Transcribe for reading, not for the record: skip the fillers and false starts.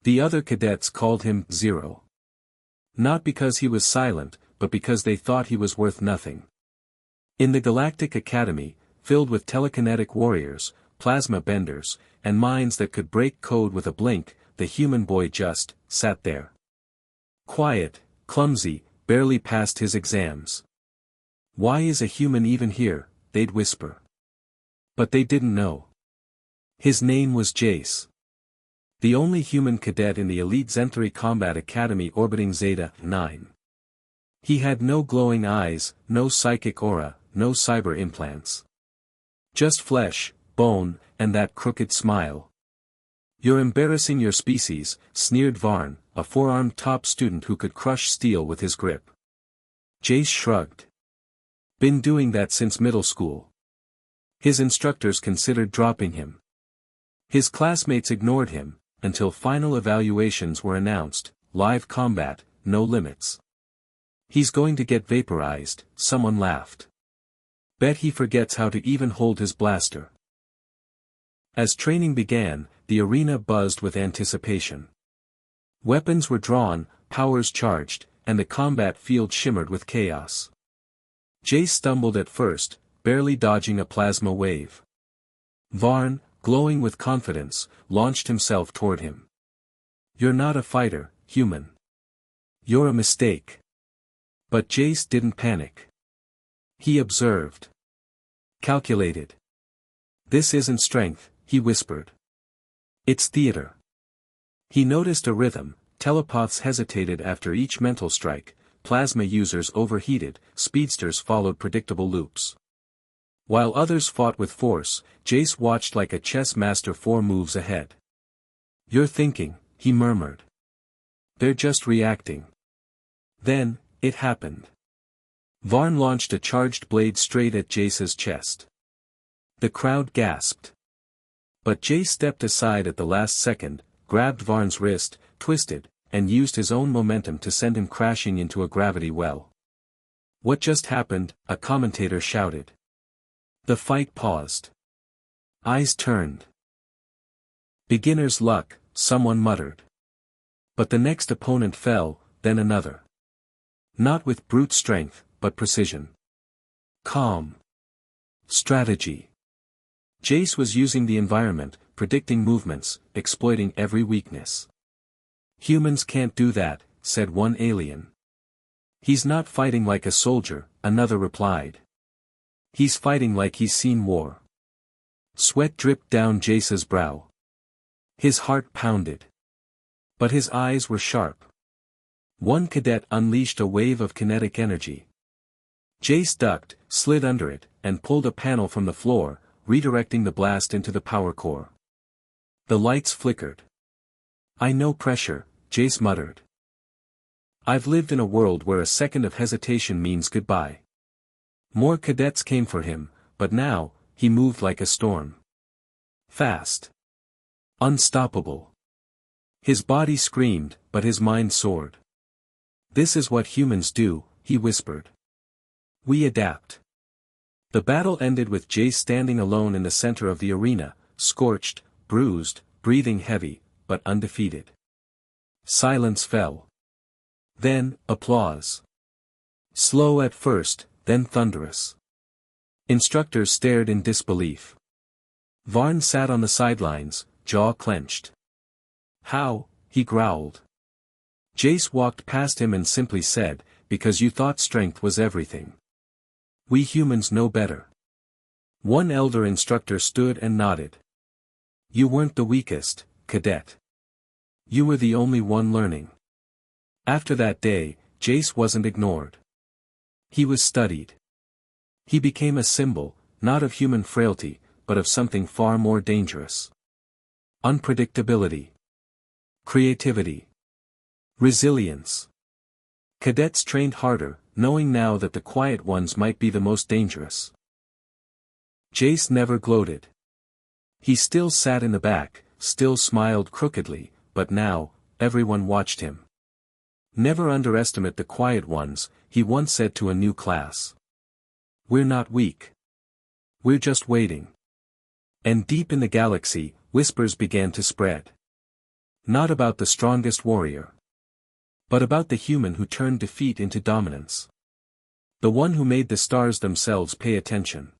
The other cadets called him Zero. Not because he was silent, but because they thought he was worth nothing. In the Galactic Academy, filled with telekinetic warriors, plasma benders, and minds that could break code with a blink, the human boy just sat there. Quiet, clumsy, barely passed his exams. "Why is a human even here?" they'd whisper. But they didn't know. His name was Jace. The only human cadet in the elite Zenthari Combat Academy orbiting Zeta 9. He had no glowing eyes, no psychic aura, no cyber implants. Just flesh, bone, and that crooked smile. "You're embarrassing your species," sneered Varn, a four-armed top student who could crush steel with his grip. Jace shrugged. "Been doing that since middle school." His instructors considered dropping him. His classmates ignored him, until final evaluations were announced: live combat, no limits. "He's going to get vaporized," someone laughed. "Bet he forgets how to even hold his blaster." As training began, the arena buzzed with anticipation. Weapons were drawn, powers charged, and the combat field shimmered with chaos. Jace stumbled at first, barely dodging a plasma wave. Varn, glowing with confidence, launched himself toward him. "You're not a fighter, human. You're a mistake." But Jace didn't panic. He observed. Calculated. "This isn't strength," he whispered. "It's theater." He noticed a rhythm: telepaths hesitated after each mental strike, plasma users overheated, speedsters followed predictable loops. While others fought with force, Jace watched like a chess master 4 moves ahead. "You're thinking," he murmured. "They're just reacting." Then, it happened. Varn launched a charged blade straight at Jace's chest. The crowd gasped. But Jace stepped aside at the last second, grabbed Varn's wrist, twisted, and used his own momentum to send him crashing into a gravity well. "What just happened?" a commentator shouted. The fight paused. Eyes turned. "Beginner's luck," someone muttered. But the next opponent fell, then another. Not with brute strength, but precision. Calm. Strategy. Jace was using the environment, predicting movements, exploiting every weakness. "Humans can't do that," said one alien. "He's not fighting like a soldier," another replied. "He's fighting like he's seen war." Sweat dripped down Jace's brow. His heart pounded. But his eyes were sharp. One cadet unleashed a wave of kinetic energy. Jace ducked, slid under it, and pulled a panel from the floor, redirecting the blast into the power core. The lights flickered. "I know pressure," Jace muttered. "I've lived in a world where a second of hesitation means goodbye." More cadets came for him, but now, he moved like a storm. Fast. Unstoppable. His body screamed, but his mind soared. "This is what humans do," he whispered. "We adapt." The battle ended with Jace standing alone in the center of the arena, scorched, bruised, breathing heavy, but undefeated. Silence fell. Then, applause. Slow at first, then thunderous. Instructors stared in disbelief. Varn sat on the sidelines, jaw clenched. "How?" he growled. Jace walked past him and simply said, "Because you thought strength was everything. We humans know better." One elder instructor stood and nodded. "You weren't the weakest, cadet. You were the only one learning." After that day, Jace wasn't ignored. He was studied. He became a symbol, not of human frailty, but of something far more dangerous. Unpredictability. Creativity. Resilience. Cadets trained harder, knowing now that the quiet ones might be the most dangerous. Jace never gloated. He still sat in the back, still smiled crookedly, but now, everyone watched him. "Never underestimate the quiet ones," he once said to a new class. "We're not weak. We're just waiting." And deep in the galaxy, whispers began to spread. Not about the strongest warrior, but about the human who turned defeat into dominance. The one who made the stars themselves pay attention.